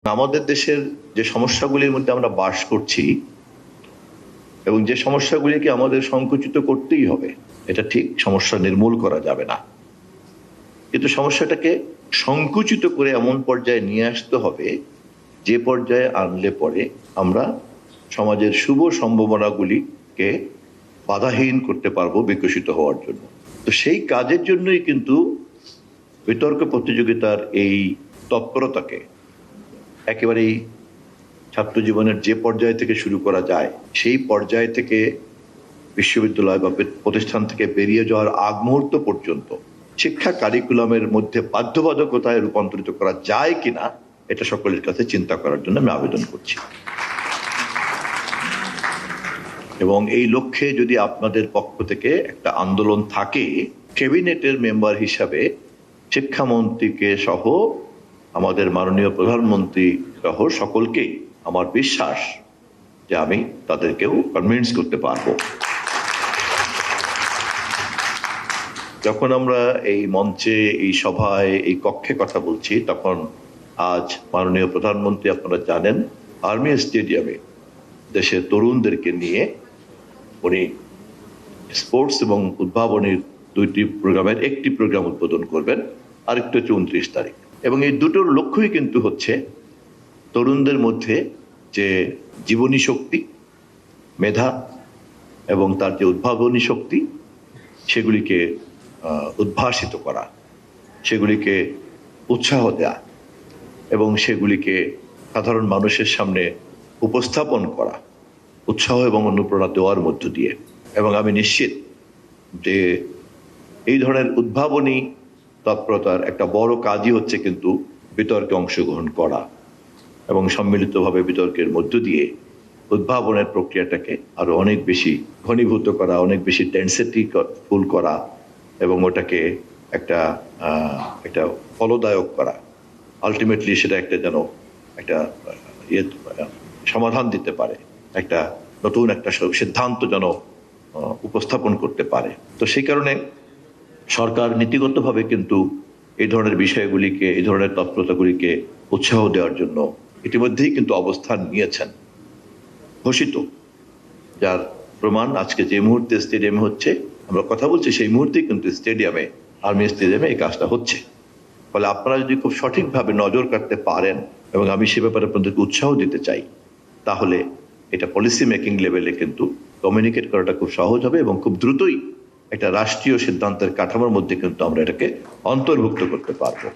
আমাদের দেশের যে সমস্যাগুলির মধ্যে আমরা বাস করছি এবং যে সমস্যাগুলিকে আমাদের সংকুচিত করতেই হবে, এটা ঠিক, সমস্যা নির্মূল করা যাবে না, কিন্তু সমস্যাটাকে সংকুচিত করে এমন পর্যায়ে নিয়ে আসতে হবে যে পর্যায়ে আনলে পরে আমরা সমাজের শুভ সম্ভাবনাগুলিকে বাধাহীন করতে পারবো বিকশিত হওয়ার জন্য। তো সেই কাজের জন্যই কিন্তু বিতর্ক প্রতিযোগিতার এই তৎপরতাকে একেবারেই ছাত্র জীবনের যে পর্যায় থেকে শুরু করা যায় সেই পর্যায় থেকে বিশ্ববিদ্যালয় বা প্রতিষ্ঠান থেকে বেরিয়ে যাওয়ার আগ মুহূর্ত পর্যন্ত শিক্ষা কারিকুলামের মধ্যে বাধ্যবাধকতায় রূপান্তরিত করা যায় কিনা এটা সকলের কাছে চিন্তা করার জন্য আমি আবেদন করছি। এবং এই লক্ষ্যে যদি আপনাদের পক্ষ থেকে একটা আন্দোলন থাকে, ক্যাবিনেটের মেম্বার হিসাবে শিক্ষামন্ত্রীকে সহ আমাদের মাননীয় প্রধানমন্ত্রী সহ সকলকেই আমার বিশ্বাস যে আমি তাদেরকেও কনভিন্স করতে পারবো। যখন আমরা এই মঞ্চে, এই সভায়, এই কক্ষে কথা বলছি, তখন আজ মাননীয় প্রধানমন্ত্রী, আপনারা জানেন, আর্মি স্টেডিয়ামে দেশের তরুণদেরকে নিয়ে উনি স্পোর্টস এবং উদ্ভাবনীর দুইটি প্রোগ্রামের একটি প্রোগ্রাম উদ্বোধন করবেন, আরেকটা হচ্ছে 29 তারিখ। এবং এই দুটোর লক্ষ্যই কিন্তু হচ্ছে তরুণদের মধ্যে যে জীবনী শক্তি, মেধা এবং তার যে উদ্ভাবনী শক্তি, সেগুলিকে উদ্ভাসিত করা, সেগুলিকে উৎসাহ দেয়া এবং সেগুলিকে সাধারণ মানুষের সামনে উপস্থাপন করা, উৎসাহ এবং অনুপ্রেরণা দেওয়ার মধ্য দিয়ে। এবং আমি নিশ্চিত যে এই ধরনের উদ্ভাবনী তৎপরতার একটা বড় কাজই হচ্ছে কিন্তু বিতর্কে অংশগ্রহণ করা এবং সম্মিলিতভাবে বিতর্কের মধ্য দিয়ে উদ্ভাবনের প্রক্রিয়াটাকে আরো অনেক বেশি ঘনীভূত করা, অনেক বেশি ডেন্সিটি ফুল করা এবং ওটাকে একটা ফলদায়ক করা। আলটিমেটলি সেটা একটা যেন একটা সমাধান দিতে পারে, একটা নতুন একটা সিদ্ধান্ত যেন উপস্থাপন করতে পারে। তো সেই কারণে সরকার নীতিগতভাবে কিন্তু এই ধরনের বিষয়গুলিকে, এই ধরনের তৎপরতাগুলিকে উৎসাহ দেওয়ার জন্য ইতিমধ্যেই কিন্তু অবস্থান নিয়েছেন, ঘোষিত, যার প্রমাণ আজকে যে মুহূর্তে স্টেডিয়ামে হচ্ছে, আমরা কথা বলছি, সেই মুহূর্তেই কিন্তু স্টেডিয়ামে, আর্মি স্টেডিয়ামে এই কাজটা হচ্ছে। ফলে আপনারা যদি খুব সঠিকভাবে নজর কাটতে পারেন, এবং আমি সে ব্যাপারে আপনাদেরকে উৎসাহ দিতে চাই, তাহলে এটা পলিসি মেকিং লেভেলে কিন্তু কমিউনিকেট করাটা খুব সহজ হবে এবং খুব দ্রুতই একটা রাষ্ট্রীয় সিদ্ধান্তের কাঠামোর মধ্যে কিন্তু আমরা এটাকে অন্তর্ভুক্ত করতে পারবো।